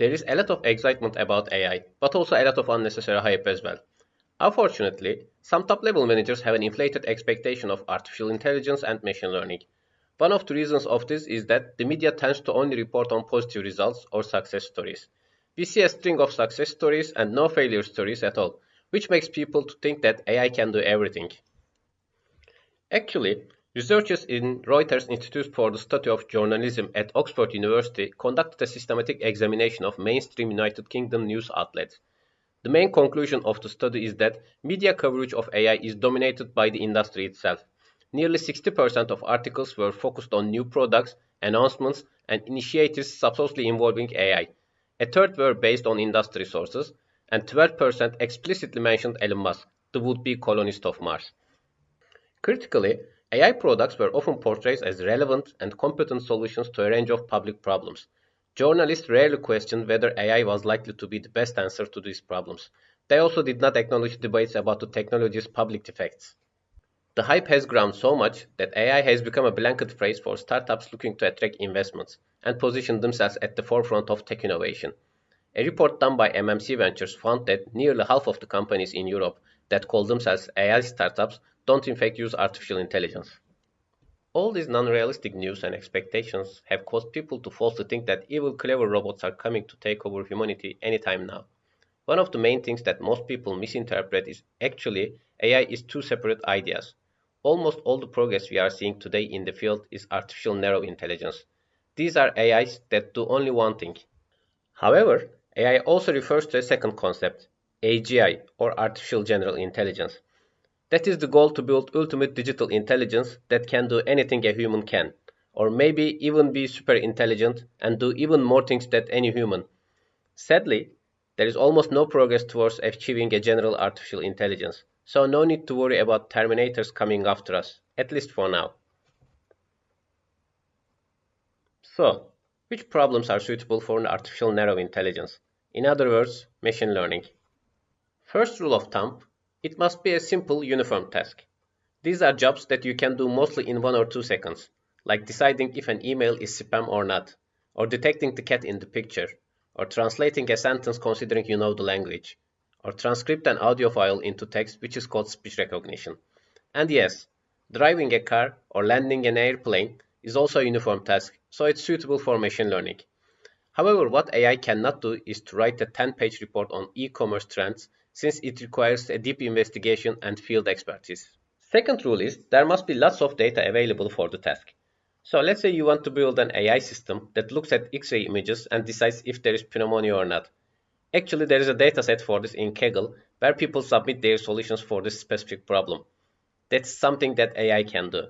There is a lot of excitement about AI, but also a lot of unnecessary hype as well. Unfortunately, some top-level managers have an inflated expectation of artificial intelligence and machine learning. One of the reasons of this is that the media tends to only report on positive results or success stories. We see a string of success stories and no failure stories at all, which makes people to think that AI can do everything. Actually, researchers in Reuters Institute for the Study of Journalism at Oxford University conducted a systematic examination of mainstream United Kingdom news outlets. The main conclusion of the study is that media coverage of AI is dominated by the industry itself. Nearly 60% of articles were focused on new products, announcements, and initiatives supposedly involving AI. A third were based on industry sources, and 12% explicitly mentioned Elon Musk, the would-be colonist of Mars. Critically, AI products were often portrayed as relevant and competent solutions to a range of public problems. Journalists rarely questioned whether AI was likely to be the best answer to these problems. They also did not acknowledge debates about the technology's public effects. The hype has grown so much that AI has become a blanket phrase for startups looking to attract investments and position themselves at the forefront of tech innovation. A report done by MMC Ventures found that nearly half of the companies in Europe that call themselves AI startups don't in fact use artificial intelligence. All these non-realistic news and expectations have caused people to falsely think that evil, clever robots are coming to take over humanity anytime now. One of the main things that most people misinterpret is actually AI is two separate ideas. Almost all the progress we are seeing today in the field is artificial narrow intelligence. These are AIs that do only one thing. However, AI also refers to a second concept, AGI, or artificial general intelligence. That is the goal to build ultimate digital intelligence that can do anything a human can, or maybe even be super intelligent and do even more things than any human. Sadly, there is almost no progress towards achieving a general artificial intelligence, so no need to worry about Terminators coming after us, at least for now. So, which problems are suitable for an artificial narrow intelligence? In other words, machine learning. First rule of thumb, it must be a simple, uniform task. These are jobs that you can do mostly in 1 or 2 seconds, like deciding if an email is spam or not, or detecting the cat in the picture, or translating a sentence considering you know the language, or transcript an audio file into text which is called speech recognition. And yes, driving a car or landing an airplane is also a uniform task, so it's suitable for machine learning. However, what AI cannot do is to write a 10-page report on e-commerce trends since it requires a deep investigation and field expertise. Second rule is there must be lots of data available for the task. So let's say you want to build an AI system that looks at X-ray images and decides if there is pneumonia or not. Actually, there is a dataset for this in Kaggle where people submit their solutions for this specific problem. That's something that AI can do.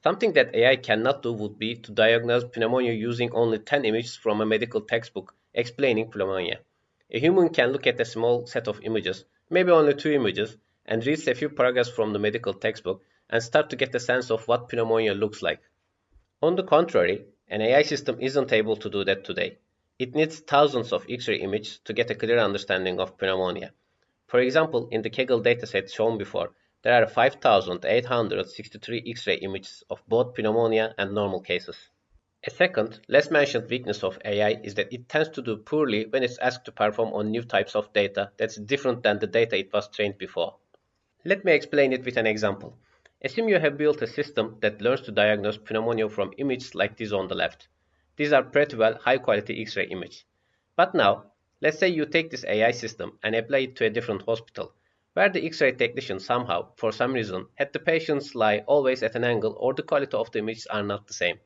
Something that AI cannot do would be to diagnose pneumonia using only 10 images from a medical textbook explaining pneumonia. A human can look at a small set of images, maybe only 2 images, and reads a few paragraphs from the medical textbook and start to get a sense of what pneumonia looks like. On the contrary, an AI system isn't able to do that today. It needs thousands of X-ray images to get a clear understanding of pneumonia. For example, in the Kaggle dataset shown before, there are 5,863 X-ray images of both pneumonia and normal cases. A second, less mentioned weakness of AI is that it tends to do poorly when it's asked to perform on new types of data that's different than the data it was trained before. Let me explain it with an example. Assume you have built a system that learns to diagnose pneumonia from images like these on the left. These are pretty well high-quality X-ray images. But now, let's say you take this AI system and apply it to a different hospital, where the X-ray technician somehow, for some reason, had the patient's lie always at an angle or the quality of the images are not the same.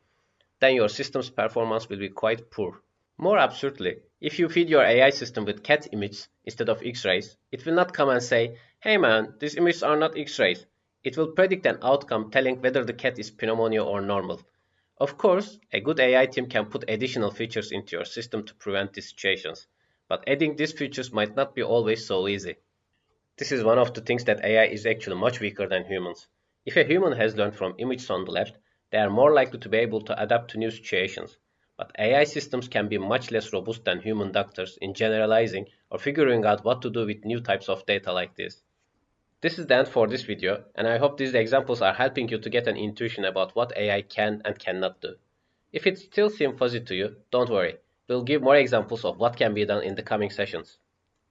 Then your system's performance will be quite poor. More absurdly, if you feed your AI system with cat images instead of X-rays, it will not come and say, "Hey man, these images are not X-rays." It will predict an outcome telling whether the cat is pneumonia or normal. Of course, a good AI team can put additional features into your system to prevent these situations, but adding these features might not be always so easy. This is one of the things that AI is actually much weaker than humans. If a human has learned from images on the left, they are more likely to be able to adapt to new situations. But AI systems can be much less robust than human doctors in generalizing or figuring out what to do with new types of data like this. This is the end for this video, and I hope these examples are helping you to get an intuition about what AI can and cannot do. If it still seems fuzzy to you, don't worry. We'll give more examples of what can be done in the coming sessions.